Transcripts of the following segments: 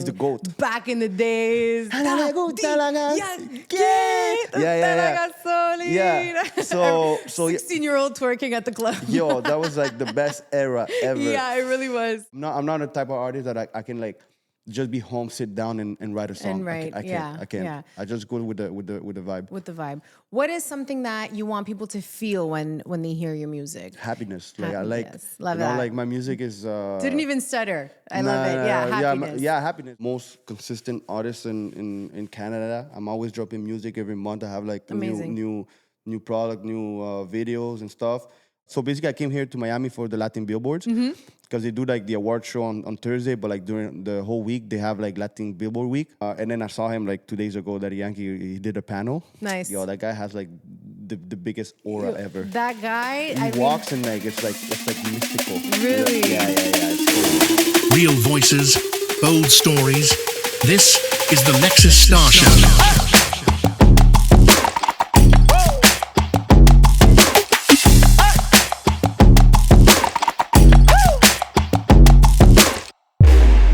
He's the GOAT. Back in the days. Yeah. So 16-year-old twerking at the club. yo, that was like the best era ever. Yeah, it really was. I'm not a type of artist that I can like just be home, sit down and write a song. And write, I can't. yeah. I just go with the vibe. With the vibe. What is something that you want people to feel when they hear your music? Happiness. Like I Happiness. Love you know, that. like my music is Didn't even stutter. I love it. Yeah, happiness. Happiness. Most consistent artist in Canada. I'm always dropping music every month. I have like Amazing. new product, new videos and stuff. So basically, I came here to Miami for the Latin Billboards because they do like the award show on Thursday, but like during the whole week they have like Latin Billboard week. And then I saw him like 2 days ago that Yankee he did a panel. Nice. Yo, that guy has like the biggest aura ever. That guy, He walks and like it's like mystical. Really? Yeah. It's cool. Real voices, bold stories. This is the Lexis Star Show.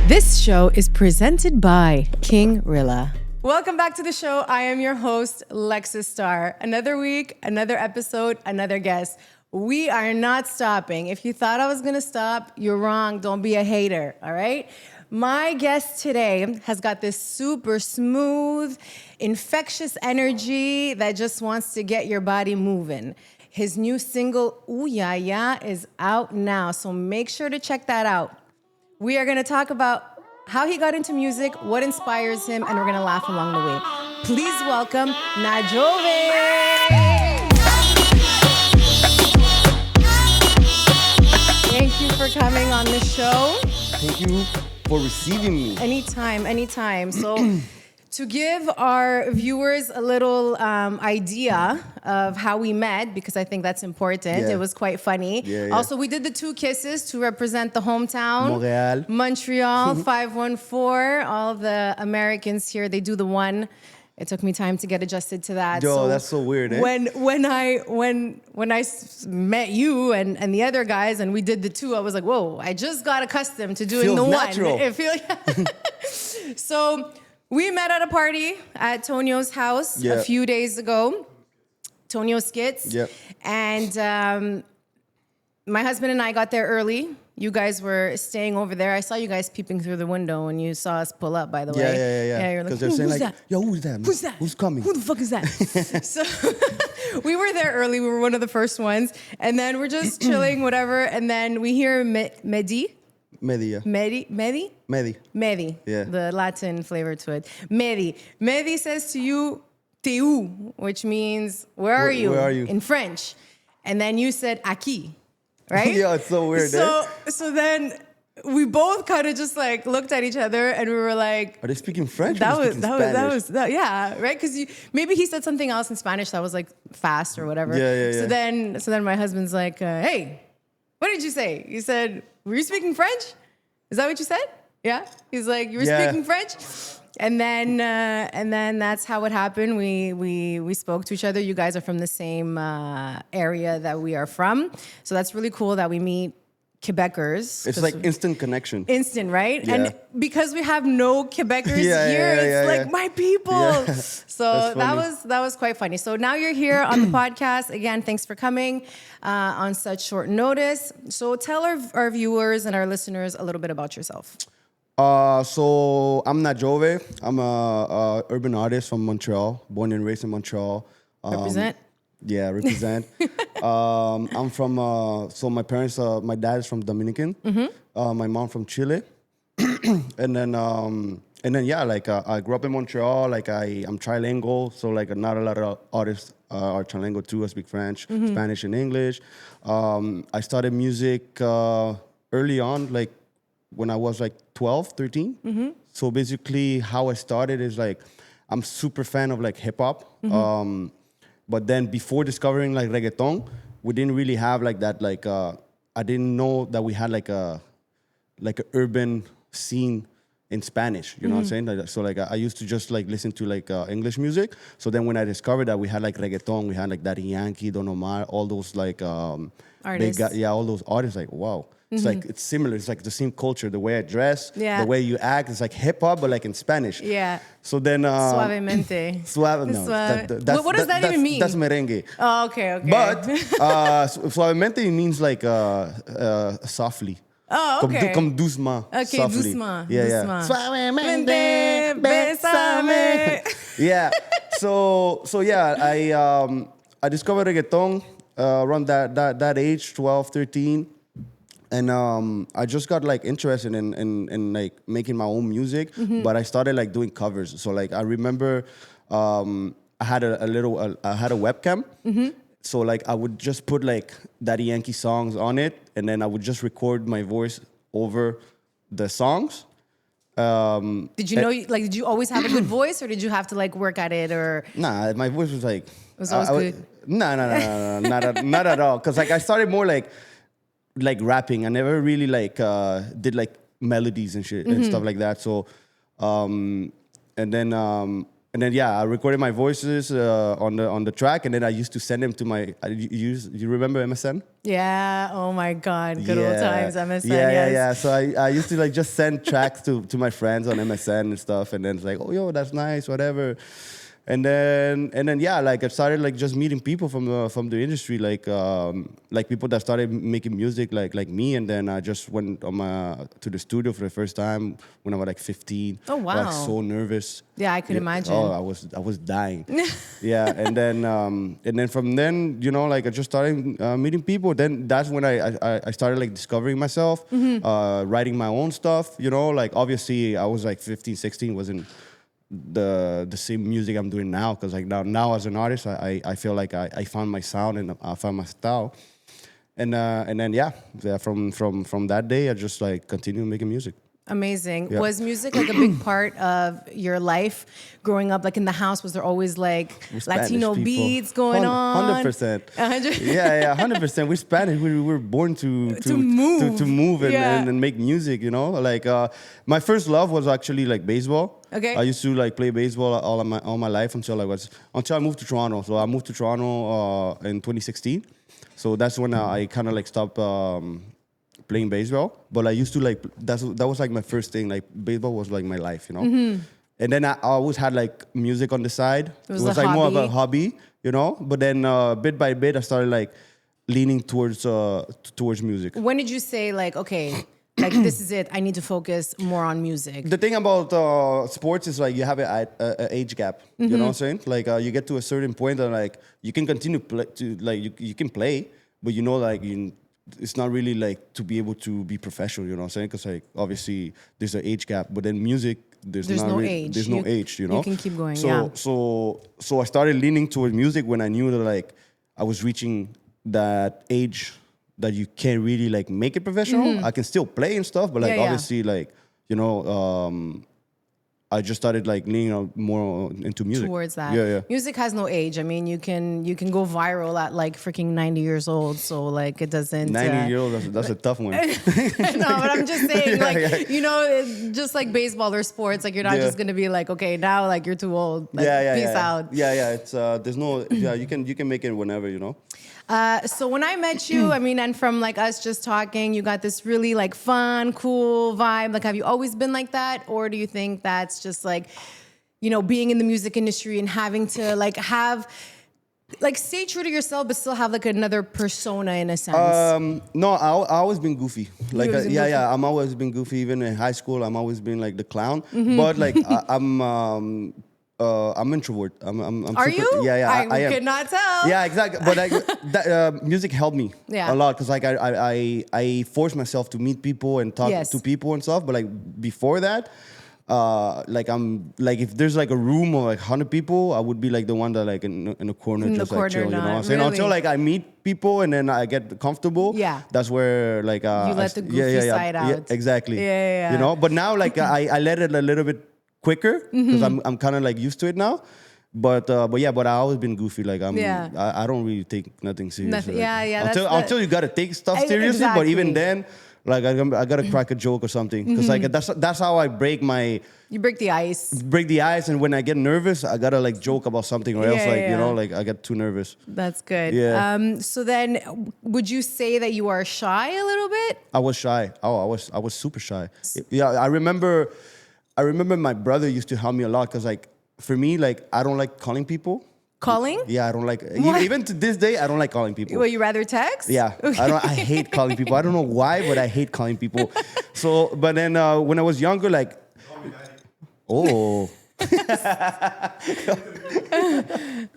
This show is presented by King Rilla. Welcome back to the show. I am your host, Lexis Star. Another week, another episode, another guest. We are not stopping. If you thought I was going to stop, you're wrong. Don't be a hater, all right? My guest today has got this super smooth, infectious energy that just wants to get your body moving. His new single, Ooyaya, is out now, so make sure to check that out. We are going to talk about how he got into music, what inspires him, and we're going to laugh along the way. Please welcome Najove. Thank you for coming on the show. Thank you for receiving me. Anytime. So to give our viewers a little idea of how we met, because I think that's important. Yeah. It was quite funny. Yeah. Also, we did the 2 kisses to represent the hometown. Montreal. 514. All the Americans here, they do the 1. It took me time to get adjusted to that. Yo, that's so weird, eh? When I met you and the other guys and we did the 2, I was like, whoa, I just got accustomed to doing Feels the natural. 1. It feels So we met at a party at Tonio's house a few days ago. Tonio Skits. Yep. And my husband and I got there early. You guys were staying over there. I saw you guys peeping through the window when you saw us pull up, by the way. Yeah. You're like, Because they're saying who's like, that? yo, who's that? Who's that? Who's coming? Who the fuck is that? So we were there early. We were one of the first ones. And then we're just chilling, whatever. And then we hear Medi. Medi. Yeah. The Latin flavor to it. Medi says to you, Teu, which means, where are you? Where are you? In French. And then you said, aquí, right? Yeah, it's so weird, So then we both kind of just like looked at each other and we were like, Are they speaking French? that or was yeah, right? Because maybe he said something else in Spanish that was like fast or whatever. Yeah. So then my husband's like, hey, what did you say? You said, were you speaking French? Is that what you said? Yeah. He's like, you were speaking French? And then that's how it happened. We spoke to each other. You guys are from the same area that we are from. So that's really cool that we meet Quebecers. It's like instant connection. Instant, right? Yeah. And because we have no Quebecers here, it's like my people. Yeah. So that was quite funny. So now you're here on the podcast. Again, thanks for coming on such short notice. So tell our viewers and our listeners a little bit about yourself. So I'm Najove. I'm a urban artist from Montreal, born and raised in Montreal. Represent. Yeah, represent. I'm from. So my parents, my dad is from Dominican. My mom from Chile, and then yeah, like I grew up in Montreal. Like I'm trilingual, so like not a lot of artists are trilingual too. I speak French, Spanish, and English. I started music early on, like when I was like 12, 13. So basically, how I started is like I'm super fan of like hip hop. But then before discovering like reggaeton, we didn't really have like that, like, I didn't know that we had like a urban scene in Spanish, you know what I'm saying? So like I used to just like listen to like English music. So then when I discovered that we had like reggaeton, we had like Daddy Yankee, Don Omar, all those like Artists. all those artists. Like wow, it's like it's similar. It's like the same culture, the way I dress, Yeah. the way you act. It's like hip hop, but like in Spanish. Yeah. So then Suavemente. Suave, no. Suave. What does that even mean? That's merengue. Oh, okay. But suavemente means like softly. Oh, okay. Comme doucement. Okay, softly. doucement. Yeah, yeah. Doucement. Suavemente, bésame. Yeah. So yeah, I discovered reggaeton around that age, 12, 13. And I just got like interested in like making my own music, but I started like doing covers. So like I remember I had a webcam. So like I would just put like Daddy Yankee songs on it, and then I would just record my voice over the songs. Did you know, like, did you always have a good voice, or did you have to like work at it, or? Nah, my voice was like. It was always good? No, not at all. Cause like I started more like rapping. I never really like did like melodies and shit and stuff like that. So, and then yeah, I recorded my voices on the track, and then I used to send them to my. You remember MSN? Yeah. Oh my God. Good old times. MSN. Yeah. So I used to like just send tracks to my friends on MSN and stuff, and then it's like, oh yo, that's nice, whatever. And then yeah, like I started like just meeting people from the industry, like people that started making music like me, and then I just went to the studio for the first time when I was like 15. Oh wow! Like so nervous. Yeah, I could imagine. Oh, I was dying. Yeah, and then from then, you know, like I just started meeting people. Then that's when I started like discovering myself, writing my own stuff. You know, like obviously I was like 15, 16, wasn't the same music I'm doing now, because like now as an artist I feel like I found my sound and I found my style, and then yeah, from that day I just like continue making music. Amazing. Yeah. Was music like a big part of your life growing up? Like in the house, was there always like Latino beats going on? 100%. 100%. Yeah, 100%. We're Spanish. We were born to move and make music. You know, like my first love was actually like baseball. Okay. I used to like play baseball all my life until I moved to Toronto. So I moved to Toronto in 2016. So that's when I kind of like stopped. Playing baseball, but I used to like that was like my first thing. Like baseball was like my life, you know. And then I always had like music on the side. It was like more of a hobby, you know. But then bit by bit, I started like leaning towards music. When did you say like, okay, like this is it? I need to focus more on music. The thing about sports is like you have an age gap. You know what I'm saying? Like you get to a certain point and like you can continue you can play, but you know like it's not really like to be able to be professional, you know what I'm saying? Because like obviously there's an age gap, but then music there's no age. There's no age, you know. You can keep going. So I started leaning towards music when I knew that like I was reaching that age that you can't really like make it professional. I can still play and stuff, but like obviously like you know. I just started like leaning more into music. Towards that. Yeah. Music has no age. I mean, you can go viral at like freaking 90 years old. So like it doesn't. 90 years old, that's a tough one. No, but I'm just saying, you know, just like baseball or sports, like you're not just gonna be like, okay, now like you're too old. Like, peace out. Yeah. It's there's no you can make it whenever, you know. So when I met you, I mean, and from like us just talking, you got this really like fun, cool vibe. Like, have you always been like that? Or do you think that's just like, you know, being in the music industry and having to like stay true to yourself, but still have like another persona in a sense? No, I always been goofy. Like, goofy? yeah, I'm always been goofy. Even in high school, I'm always been like the clown. But like, I'm introvert. I'm Are super, you? Yeah, I am. could not tell. Yeah, exactly. But like, music helped me a lot because like I forced myself to meet people and talk to people and stuff. But like before that, like I'm like if there's like a room of like 100 people, I would be like the one that like in a corner just like chill. You know what I'm saying? Until like I meet people and then I get comfortable. Yeah, that's where like you let the goofy side out. Yeah, exactly. Yeah. You know, but now like I let it a little bit quicker because I'm kind of like used to it now. But I always been goofy. Like I don't really take nothing seriously. Nothing, like, until you gotta take stuff seriously. But even then, Like I gotta crack a joke or something, because like that's how I break You break the ice. and when I get nervous, I gotta like joke about something, or else like you know, like I get too nervous. That's good. Yeah. So then, would you say that you are shy a little bit? I was shy. I was super shy. Yeah, I remember my brother used to help me a lot, because like for me, like I don't like calling people. Calling? Yeah, I don't like, What? even to this day, I don't like calling people. Well, you rather text? Yeah, I hate calling people. I don't know why, but I hate calling people. So, but then when I was younger, like, oh.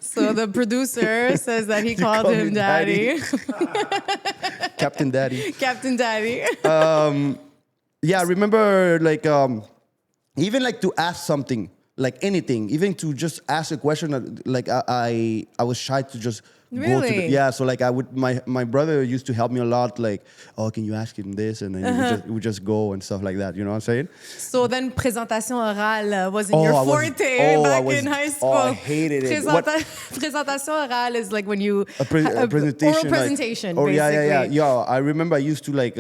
So the producer says that he called called him me daddy. Captain Daddy. Captain Daddy. Yeah, I remember like even like to ask something, like anything, even to just ask a question. Like I was shy to just go to Really? yeah. So like I would, my brother used to help me a lot. Like, oh, can you ask him this? And then we would just go and stuff like that. You know what I'm saying? So then présentation orale wasn't your forte back in high school. Oh, I hated it. Présentation orale is like when you A presentation, oral presentation, like, basically. Yeah, I remember I used to like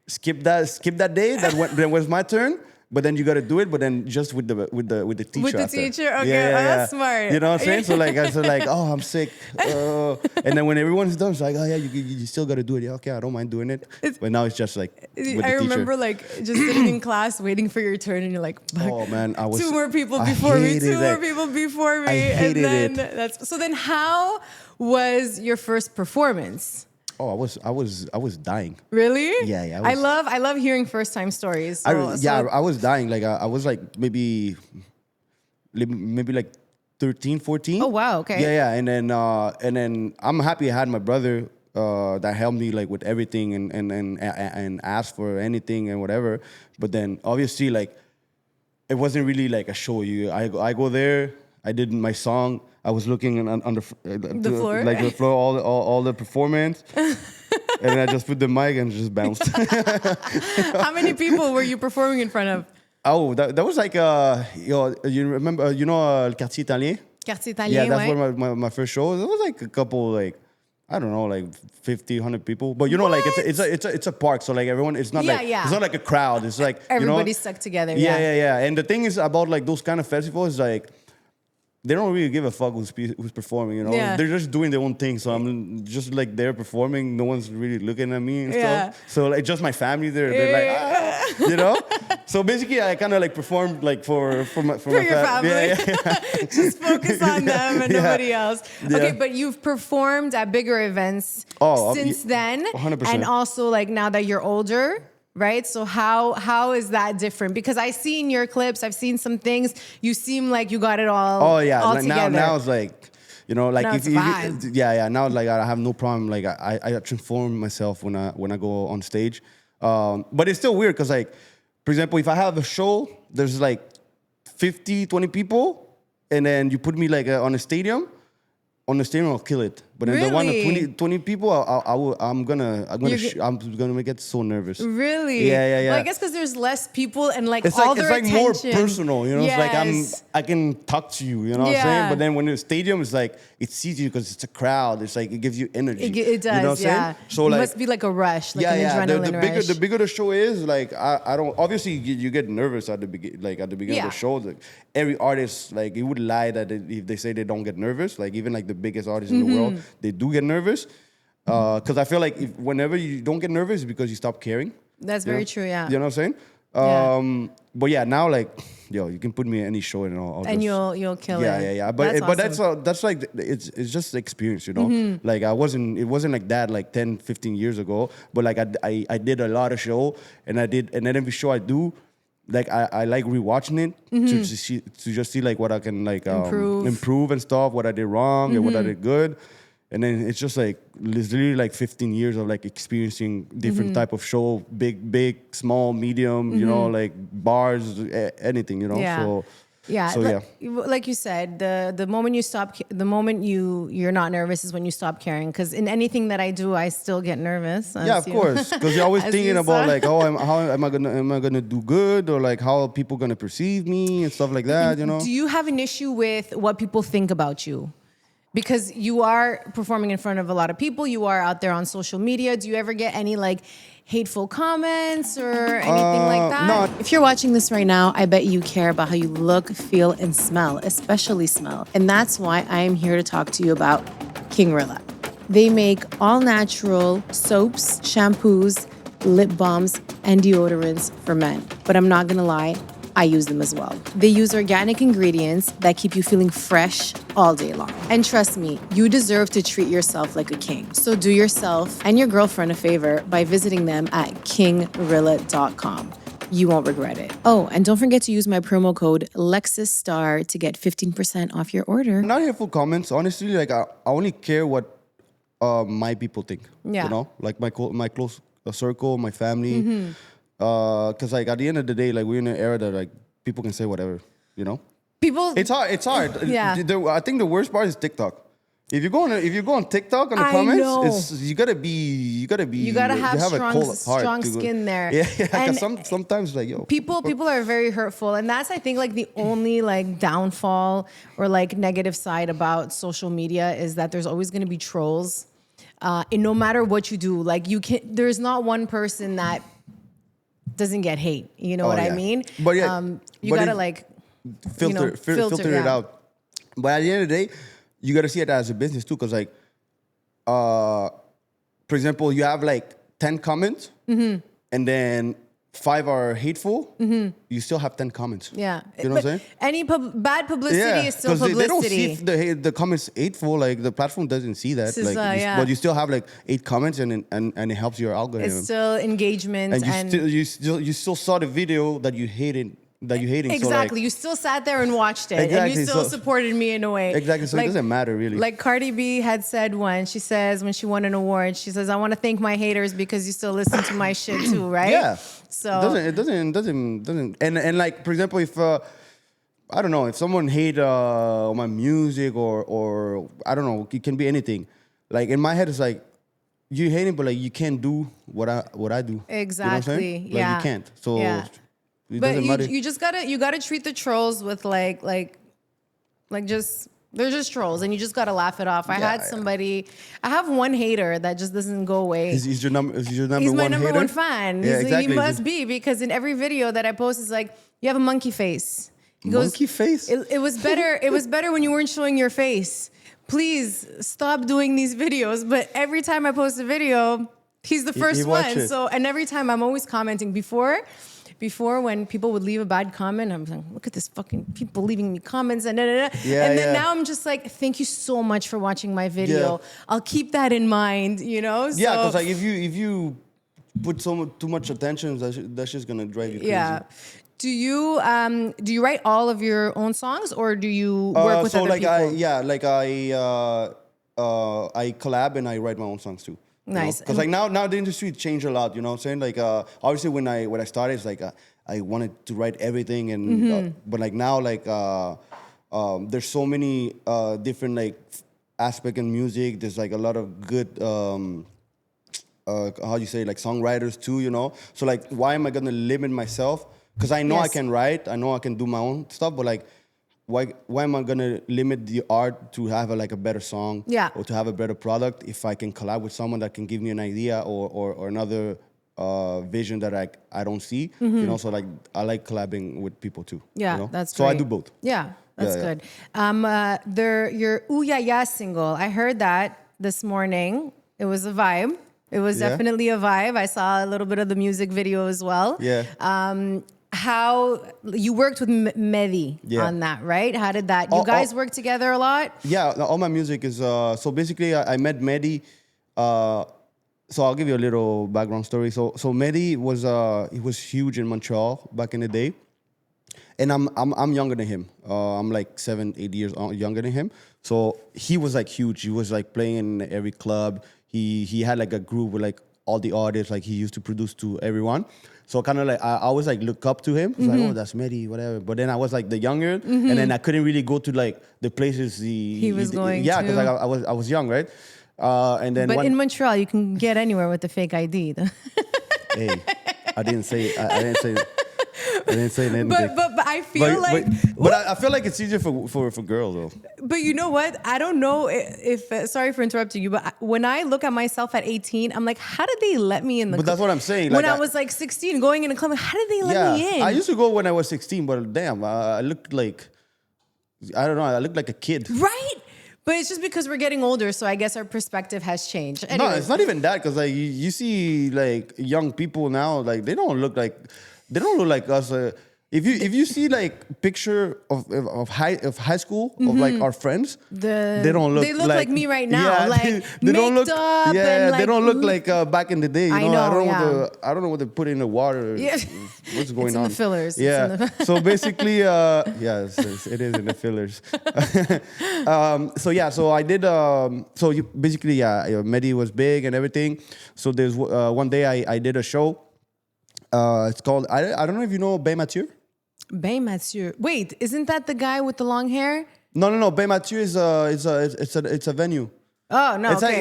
skip that day. That was my turn. But then you got to do it, but then just with the teacher. With the after. teacher? Okay, that's smart. You know what I'm saying? So like I said, like, oh, I'm sick. And then when everyone's done, it's like, oh yeah, you still got to do it. Yeah, okay, I don't mind doing it. But now it's just like with the teacher. I remember like just sitting in class waiting for your turn, and you're like, oh man, I was two more people before me. I hated and then so then how was your first performance? Oh, I was dying. Really? Yeah. I love hearing first time stories. I was dying. Like I was like maybe like 13, 14. Oh wow, okay. Yeah. And then I'm happy I had my brother that helped me like with everything and asked for anything and whatever. But then obviously like it wasn't really like a show. I go there, I did my song. I was looking on the floor, like the floor, all the performance, and I just put the mic and just bounced. How many people were you performing in front of? Oh, that was like you remember Le Quartier Italien? Quartier Italien, Yeah, that's where my first show. It was like a couple like I don't know, like 50, 100 people. But you know, like it's a park, so like everyone, it's not it's not like a crowd. It's like everybody's stuck together. Yeah. And the thing is about like those kind of festivals, like they don't really give a fuck who's performing, you know? Yeah. They're just doing their own thing. So I'm just like there performing. No one's really looking at me and stuff. So like just my family there. They're like, you know? So basically I kind of like performed like for your family. Yeah. Just focus on them and nobody else. Okay, but you've performed at bigger events since then. 100%. And also like now that you're older. Right? So how is that different? Because I see in your clips, I've seen some things. You seem like you got it all. Oh yeah. All Like, together. now it's like, you know, like now if it's yeah. Now like I have no problem. Like I transform myself when I go on stage. But it's still weird because like, for example, if I have a show, there's like 50, 20 people, and then you put me like on a stadium. On the stadium, I'll kill it. But then the one of 20 people, I'm gonna get so nervous. Really? Yeah. Well, I guess because there's less people and like it's all like, their it's attention. like more personal, you know. Yes. It's like I can talk to you, you know what I'm saying. But then when the stadium is like it's easy because it's a crowd. It's like it gives you energy. It does, you know what I'm saying? So it like must be like a rush, like an adrenaline rush. The bigger the show is, like I don't. Obviously, you get nervous at the beginning, of the show. Like, every artist, like, it would lie that if they say they don't get nervous. Like even like the biggest artists in the world, they do get nervous. Because I feel like whenever you don't get nervous, it's because you stop caring. That's very true. Yeah. You know what I'm saying? But yeah, now like, you can put me in any show and you'll kill it. Yeah. But that's like it's just experience, you know. Like it wasn't like that like 10, 15 years ago. But like I did a lot of show, and then every show I do, like I like rewatching it to just see like what I can like improve and stuff, what I did wrong and what I did good. And then it's just like literally like 15 years of like experiencing different type of show, big, small, medium, you know, like bars, anything, you know. Like you said, the moment you stop, the moment you're not nervous is when you stop caring. Because in anything that I do, I still get nervous. Yeah, of course. Because you're always thinking about like, how am I gonna do good, or like how are people gonna perceive me and stuff like that, you know. Do you have an issue with what people think about you? because you are performing in front of a lot of people, you are out there on social media. Do you ever get any like hateful comments or anything like that? No. If you're watching this right now, I bet you care about how you look, feel, and smell, especially smell. And that's why I am here to talk to you about King Rilla. They make all natural soaps, shampoos, lip balms, and deodorants for men. But I'm not gonna lie, I use them as well. They use organic ingredients that keep you feeling fresh all day long. And trust me, you deserve to treat yourself like a king. So do yourself and your girlfriend a favor by visiting them at kingrilla.com. You won't regret it. Oh, and don't forget to use my promo code LexisStar to get 15% off your order. Not hateful comments. Honestly, like I only care what my people think. Yeah. You know, like my close circle, my family. Because like at the end of the day, like we're in an era that like people can say whatever. You know, It's hard. Yeah. I think the worst part is TikTok. If you go on TikTok on the comments, you gotta have strong, a cold heart strong skin there. Yeah. Because sometimes like people are very hurtful, and that's I think like the only like downfall or like negative side about social media is that there's always going to be trolls. And no matter what you do, like there's not one person that doesn't get hate. You know what I mean? But yeah, you gotta like filter it out. But at the end of the day, you gotta see it as a business too, because like, for example, you have like 10 comments, and then 5 are hateful. You still have 10 comments. Yeah, you know what I'm saying? Any bad publicity is still publicity. They don't see if the comments hateful. Like the platform doesn't see that. But you still have like 8 comments, and it helps your algorithm. It's still engagement, and you still saw the video that you hated. Exactly. So like, you still sat there and watched it. Exactly, and you still supported me in a way. Exactly. So it doesn't matter really. Like Cardi B had said once, she says when she won an award, she says, I want to thank my haters because you still listen to my shit too, right? Yeah. So it doesn't and like for example, if I don't know, if someone hate my music or I don't know, it can be anything. Like in my head it's like you hate it, but like you can't do what I do. Exactly. You know what I'm saying? Like you can't. So it but doesn't matter. you just gotta treat the trolls with like just they're just trolls and you just gotta laugh it off. I have one hater that just doesn't go away. He's your number He's one my number hater? one fan. Yeah, exactly. He must be, because in every video that I post is like, you have a monkey face. He monkey face? It was better when you weren't showing your face. Please stop doing these videos. But every time I post a video, he's the first one. So, and every time I'm always commenting before when people would leave a bad comment, I'm like, look at this fucking people leaving me comments and now I'm just like, thank you so much for watching my video. Yeah. I'll keep that in mind, you know? So, yeah, because like if you put too much attention, that's just gonna drive you crazy. Yeah. Do you write all of your own songs or do you work with other people? I collab and I write my own songs too. Nice. Because like now the industry changed a lot, you know what I'm saying? Like obviously when I started, it's like I wanted to write everything and but like now like there's so many different like aspect in music. There's like a lot of good how you say, like songwriters too, you know? So like why am I gonna limit myself? Because I know I can write, I know I can do my own stuff, but like why am I gonna limit the art to have a better song or to have a better product if I can collab with someone that can give me an idea or another vision that I don't see, you know? So like I like collabing with people too. Yeah, you know? that's so great. I do both. Yeah, that's good. Your Ooyaya single, I heard that this morning. It was a vibe. It was definitely a vibe. I saw a little bit of the music video as well. Yeah. How you worked with Mehdi on that, right? How did that? You guys work together a lot? Yeah, all my music is so basically I met Mehdi. So I'll give you a little background story. So Mehdi he was huge in Montreal back in the day, and I'm younger than him. I'm like 7-8 years younger than him. So he was like huge. He was like playing in every club. He had like a group with like all the artists. Like he used to produce to everyone. So kind of like I always like look up to him. Like, oh, that's Mehdi, whatever. But then I was like the younger, and then I couldn't really go to like the places he was going. Yeah, because like I was young, right? And then in Montreal, you can get anywhere with the fake ID. Hey, I didn't say didn't say anything. But I feel I feel like it's easier for girls though. But you know what? I don't know if sorry for interrupting you, but when I look at myself at 18, I'm like, how did they let me in the club? But that's what I'm saying. When I was like 16, going in a club, how did they let me in? I used to go when I was 16, but damn, I looked like, I don't know, I looked like a kid. Right? But it's just because we're getting older, so I guess our perspective has changed. No, it's not even that, because like you see like young people now, like they don't look like us. If you see like picture of high school of like our friends, they don't look. They look like me right now, yeah, like they don't look. up Yeah, and like, they don't look like back in the day. You I know. I don't know what they put in the water. Yeah. What's going it's on? In the fillers. Yeah. So basically, yes, it is in the fillers. So I did. Basically, Medi was big and everything. So there's one day I did a show. It's called I don't know if you know Bay Mathieu. Bay Mathieu. Wait, isn't that the guy with the long hair? No. Bay Mathieu is it's a venue. Oh no, it's okay.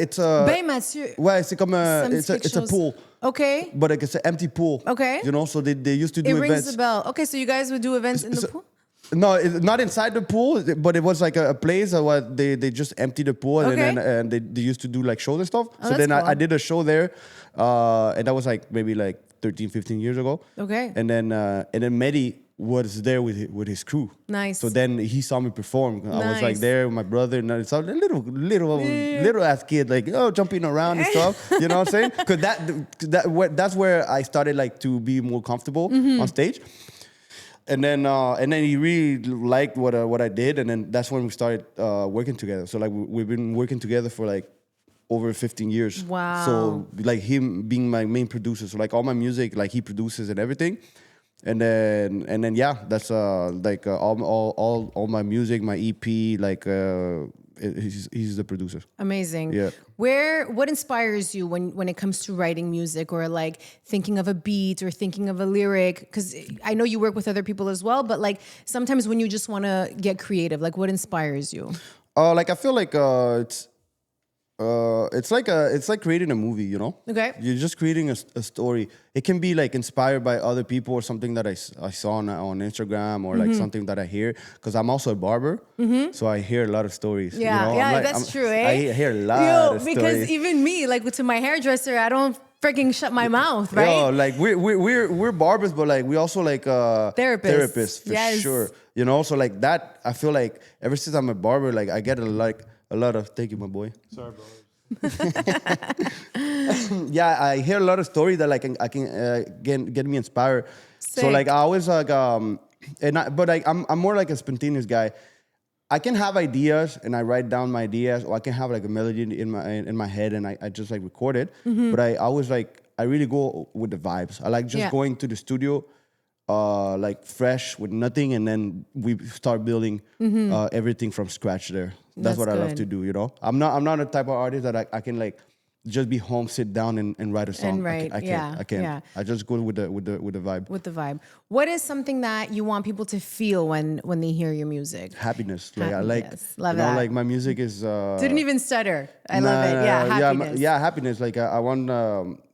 It's a Bay Mathieu. Ouais, it's a pool. Okay. But like it's an empty pool. Okay. You know, so they used to do events. It rings a bell. Okay, so you guys would do events in the pool? No, not inside the pool, but it was like a place where they just emptied the pool and they used to do like shows and stuff. Oh, so then cool. I did a show there, and that was like maybe like 13, 15 years ago. Okay. And then Medi was there with his crew. Nice. So then he saw me perform. I was like Nice. there with my brother, and it's a little ass kid, like jumping around and stuff. You know what I'm saying? Because that's where I started like to be more comfortable on stage. And then he really liked what I did, and then that's when we started working together. So like we've been working together for like over 15 years. Wow. So like him being my main producer, so like all my music, like he produces and everything. And then yeah, that's like all my music, my EP, like he's the producer. Amazing. Yeah. What inspires you when it comes to writing music, or like thinking of a beat or thinking of a lyric? Because I know you work with other people as well, but like sometimes when you just want to get creative, like what inspires you? Like I feel like it's like creating a movie, you know? Okay. You're just creating a story. It can be like inspired by other people or something that I saw on Instagram or like something that I hear. Because I'm also a barber, so I hear a lot of stories. Yeah, you know? that's true, eh? I hear a lot of because stories. even me, like to my hairdresser, I don't freaking shut my mouth, right? Yo, like we're barbers, but like we also like therapists for sure. You know, so like that, I feel like ever since I'm a barber, like I get a lot of, thank you, my boy. Sorry, bro. Yeah, I hear a lot of stories that like I can get me inspired. Sick. So like I always like I'm more like a spontaneous guy. I can have ideas and I write down my ideas, or I can have like a melody in my head and I just like record it. But I always like I really go with the vibes. I like just going to the studio. Like fresh with nothing, and then we start building everything from scratch there. That's what good. I love to do, you know? I'm not a type of artist that I can like just be home, sit down and write a song. And write, I can't. yeah. I just go with the vibe. With the vibe. What is something that you want people to feel when they hear your music? Happiness. Like I like Love you know, that. like my music is Didn't even stutter. I love it. Yeah, happiness. Happiness. Like I want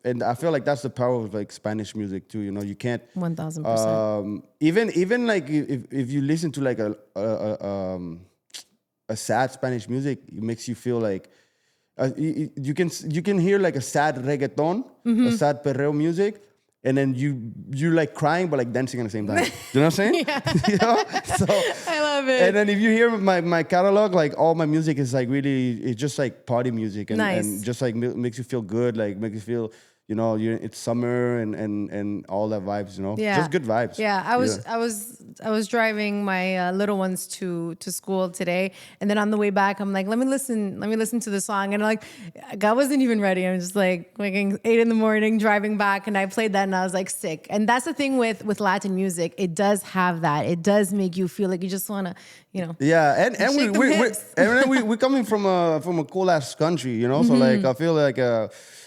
and I feel like that's the power of like Spanish music too. You know, you can't 1000%. Even like if you listen to like a sad Spanish music, it makes you feel like you can hear like a sad reggaeton, a sad perreo music, and then you like crying but like dancing at the same time. You know what I'm saying? Yeah. You know? So I love it. And then if you hear my catalog, like all my music is like really, it's just like party music and, Nice. and just like makes you feel good, like makes you feel, you know, it's summer and all that vibes, you know, just good vibes. Yeah, I was driving my little ones to school today, and then on the way back, I'm like, let me listen to the song, and like, I wasn't even ready. I'm just like waking 8 a.m, driving back, and I played that, and I was like sick. And that's the thing with Latin music, it does have that. It does make you feel like you just wanna, you know. Yeah, and we're coming from a cool ass country, you know. So like I feel like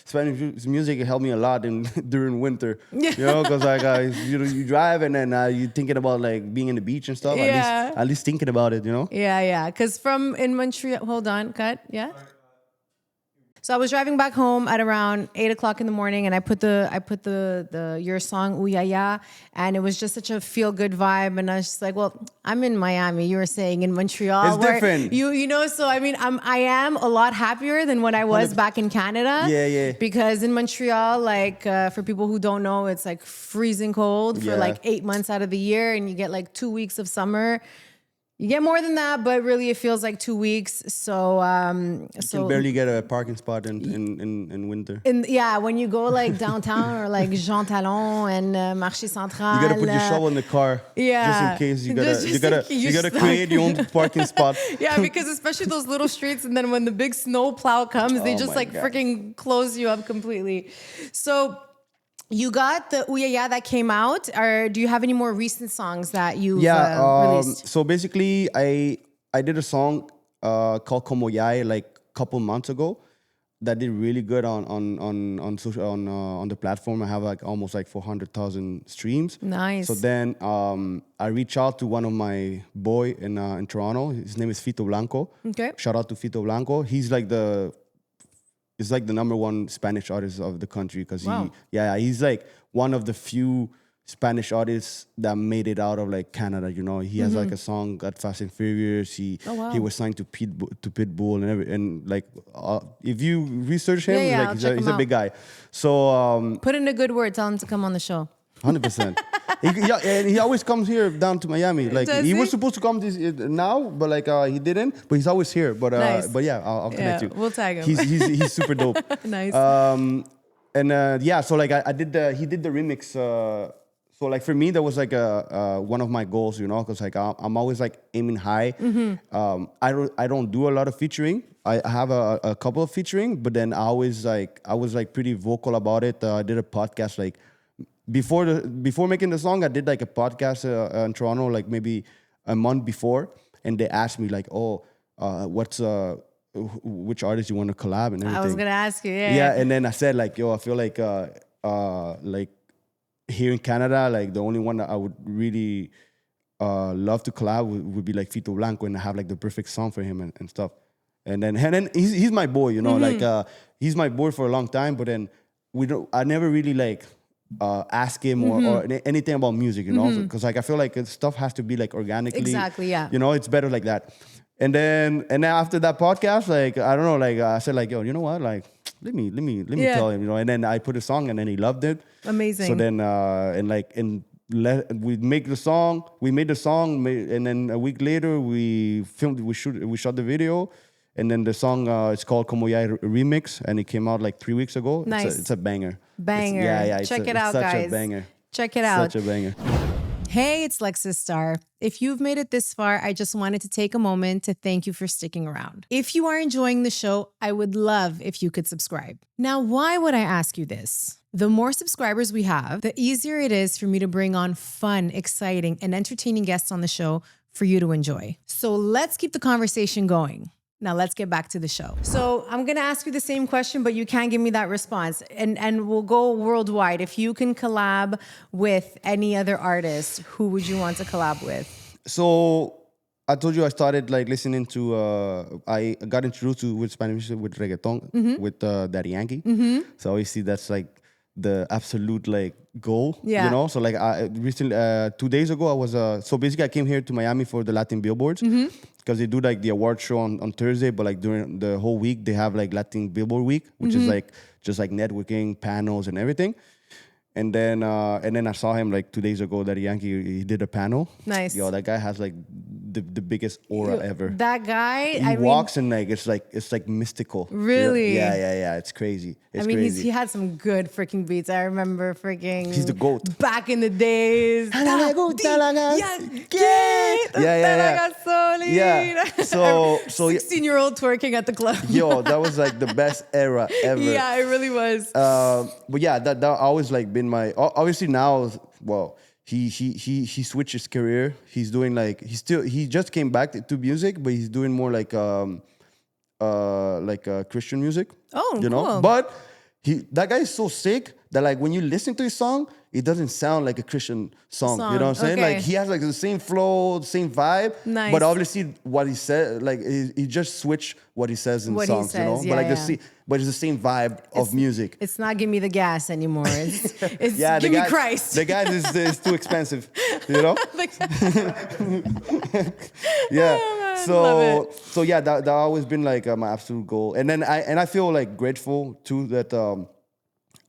Spanish music helped me a lot during winter, you know, because like you drive and then you're thinking about like being in the beach and stuff. Yeah. At least thinking about it, you know. Yeah. Because in Montreal, hold on, cut. Yeah. So I was driving back home at around 8 o'clock in the morning, and I put the your song Ooyaya, and it was just such a feel good vibe. And I was just like, well, I'm in Miami. You were saying in Montreal. It's different. You know. So I mean, I am a lot happier than when I was back in Canada. Yeah. Because in Montreal, like for people who don't know, it's like freezing cold for like 8 months out of the year, and you get like 2 weeks of summer. You get more than that, but really it feels like 2 weeks. So you can barely get a parking spot in winter. When you go like downtown or like Jean Talon and Marché Central. You gotta put your shovel in the car. Just in case you gotta create your own parking spot. Yeah, because especially those little streets, and then when the big snow plow comes, they just like freaking close you up completely. So you got the Ooyaya that came out, or do you have any more recent songs that you've released? So basically, I did a song called Ooyaya like a couple months ago that did really good on social on the platform. I have like almost like 400,000 streams. Nice. So then I reached out to one of my boy in Toronto. His name is Fito Blanco. Okay. Shout out to Fito Blanco. He's like the number one Spanish artist of the country because he's like one of the few Spanish artists that made it out of like Canada. You know, he has like a song at Fast and Furious. He was signed to Pitbull and like if you research him, like he's a big guy. So put in a good word. Tell him to come on the show. 100%. And he always comes here down to Miami. Like he was supposed to come now, but like he didn't. But he's always here. But nice. But yeah, I'll connect you. We'll tag him. He's super dope. Nice. So like he did the remix. So like for me, that was like one of my goals, you know, because like I'm always like aiming high. I don't do a lot of featuring. I have a couple of featuring, but then I was like pretty vocal about it. I did a podcast like. Before making the song, I did like a podcast in Toronto, like maybe a month before, and they asked me like, which artist you want to collab and everything. I was gonna ask you, and then I said like, I feel like here in Canada, like the only one that I would really love to collab would be like Fito Blanco, and I have like the perfect song for him and stuff. And then he's my boy, you know, like he's my boy for a long time, but then I never really like. Ask him or anything about music, you know, because like I feel like stuff has to be like organically. Exactly, yeah. You know, it's better like that. And then after that podcast, like I don't know, like I said, like, yo, you know what, like let me tell him, you know. And then I put a song, and then he loved it. Amazing. So then we made the song, and then a week later we shot the video. And then the song it's called Ooyaya Remix, and it came out like 3 weeks ago. Nice. It's a banger. Banger. Check it out, guys. Such a banger. Check it out. Such a banger. Hey, it's Lexis Star. If you've made it this far, I just wanted to take a moment to thank you for sticking around. If you are enjoying the show, I would love if you could subscribe. Now, why would I ask you this? The more subscribers we have, the easier it is for me to bring on fun, exciting, and entertaining guests on the show for you to enjoy. So let's keep the conversation going. Now let's get back to the show. So I'm gonna ask you the same question, but you can't give me that response. And we'll go worldwide. If you can collab with any other artist, who would you want to collab with? So I told you I started like listening to, I got introduced with Spanish music with Reggaeton with Daddy Yankee. So obviously that's like the absolute like goal, you know? So like I recently, 2 days ago, I was, so basically I came here to Miami for the Latin Billboards. Because they do like the award show on Thursday, but like during the whole week they have like Latin Billboard Week, which is like just like networking, panels, and everything. And then I saw him like 2 days ago that Yankee he did a panel. Nice. Yo, that guy has like the biggest aura ever. That guy, he walks and like it's like mystical. Really? Yeah. It's crazy. He had some good freaking beats. I remember freaking. He's the GOAT. Back in the days. Yeah. So 16-year-old twerking at the club. Yo, that was like the best era ever. Yeah, it really was. But yeah, that always like been my. Obviously now, well, he switched his career. He's doing like he just came back to music, but he's doing more like Christian music. Oh, you know. cool. But that guy is so sick that like when you listen to his song, it doesn't sound like a Christian song. You know what I'm saying? Okay. Like he has like the same flow, the same vibe. Nice. But obviously what he said, like he just switched what he says in What he songs, you know? says, But like yeah. but it's the same vibe of music. It's not give me the gas anymore. It's Yeah, give me Christ. The gas is too expensive, you know? Yeah. Love it. So yeah, that always been like my absolute goal. And then I feel like grateful too that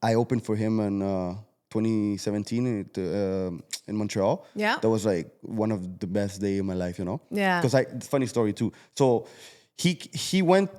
I opened for him in 2017 in Montreal. Yeah. That was like one of the best days of my life, you know? Yeah. Because funny story too. So he went,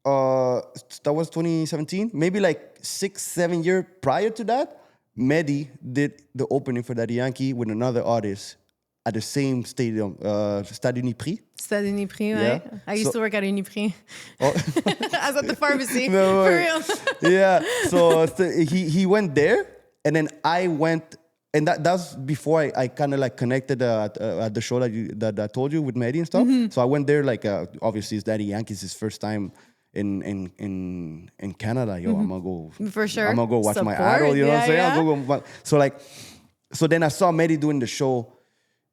that was 2017, maybe like 6-7 years prior to that, Mehdi did the opening for Daddy Yankee with another artist at the same stadium, Stade Uniprix. Stade Uniprix, Yeah. right? I used to work at Uniprix. Oh. I was at the pharmacy. No For way. real. Yeah. So he went there, and then I went, and that's before I kind of like connected at the show that I told you with Mehdi and stuff. Mm-hmm. So I went there like obviously it's Daddy Yankee's his first time in Canada. Yo, I'm gonna go For sure. I'm gonna go watch my Support. idol. You know what I'm saying? Yeah, I'm gonna go. So then I saw Mehdi doing the show,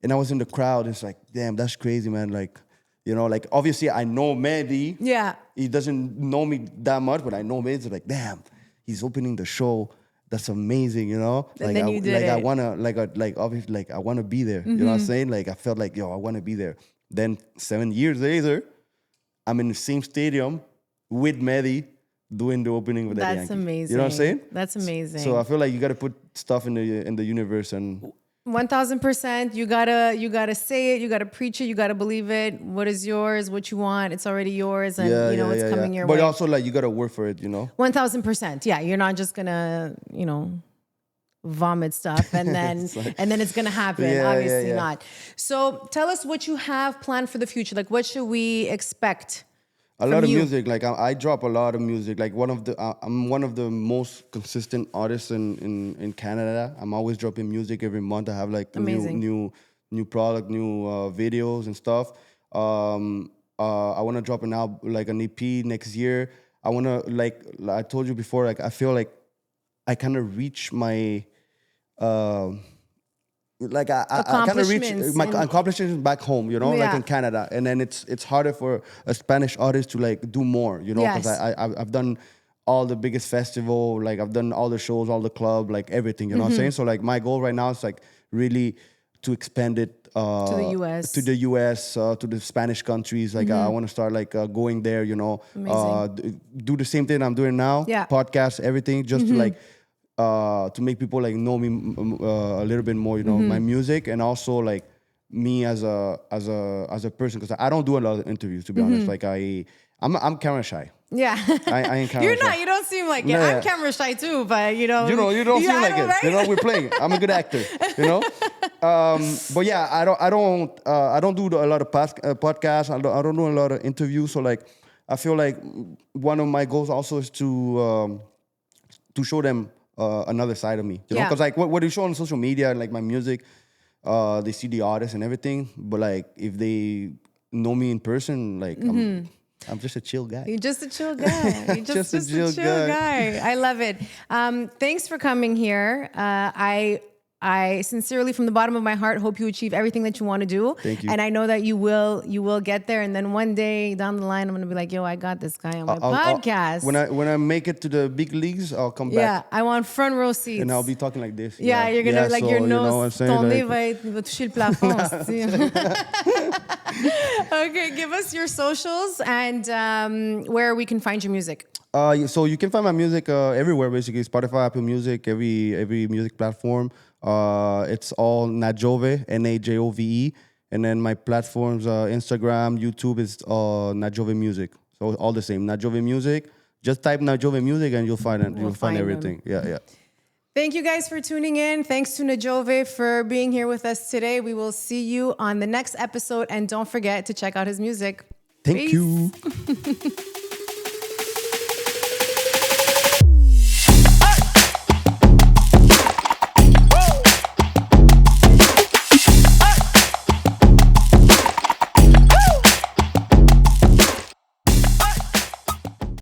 and I was in the crowd. It's like, damn, that's crazy, man. Like, you know, like obviously I know Mehdi. Yeah. He doesn't know me that much, but I know Mehdi. So like, damn, he's opening the show. That's amazing, you know. And then you did it. I wanna obviously like I wanna be there. You know what I'm saying? Like I felt like I wanna be there. Then 7 years later, I'm in the same stadium with Mehdi doing the opening with Daddy That's Yankee. amazing. You know what I'm saying? That's amazing. So I feel like you got to put stuff in the universe and 1000%. You gotta say it. You gotta preach it. You gotta believe it. What is yours? What you want? It's already yours, and it's coming your way. But also like you got to work for it. You know. 1000%. Yeah, you're not just gonna vomit stuff and then and then it's gonna happen. Yeah, Obviously yeah. not. So tell us what you have planned for the future. Like what should we expect? A lot of you? music. Like I drop a lot of music. Like I'm one of the most consistent artists in Canada. I'm always dropping music every month. I have like Amazing. new product, new videos and stuff. I want to drop an EP next year. I want to like I told you before. Like I feel like I kind of reach my. Like I kind of reach my accomplishments back home, you know, like in Canada, and then it's harder for a Spanish artist to like do more, you know, because I've done all the biggest festival, like I've done all the shows, all the club, like everything, you know what I'm saying? So like my goal right now is like really to expand it to the US, to the Spanish countries. Like I want to start like going there, you know, do the same thing I'm doing now, podcast, everything, just to like. To make people like know me a little bit more, you know, my music, and also like me as a person, because I don't do a lot of interviews, to be honest. Like I'm camera shy. Yeah, I ain't camera You're shy. not. You don't seem like it. No, I'm camera shy too, but you don't seem like it. Right? You know, we're playing. I'm a good actor. You know, but yeah, I don't do a lot of podcasts. I don't do a lot of interviews. So like, I feel like one of my goals also is to show them another side of me. You know, because like what you show on social media, like my music, they see the artist and everything. But like if they know me in person, like I'm just a chill guy. You're just a chill guy. You're just a chill guy. I love it. Thanks for coming here. I sincerely, from the bottom of my heart, hope you achieve everything that you want to do. Thank you. And I know that you will get there. And then one day down the line, I'm going to be like, yo, I got this guy on my podcast. When I make it to the big leagues, I'll come back. Yeah, I want front row seats. And I'll be talking like this. Yeah, you're going to, like, so, your you know nose, what I'm ton saying? nez va toucher le plafond. Okay, give us your socials and where we can find your music. So you can find my music everywhere, basically. Spotify, Apple Music, every music platform. It's all Najove, Najove. And then my platforms, Instagram, YouTube is Najove Music. So all the same, Najove Music. Just type Najove Music and you'll find it. You'll find everything. Yeah. Thank you guys for tuning in. Thanks to Najove for being here with us today. We will see you on the next episode. And don't forget to check out his music. Thank you.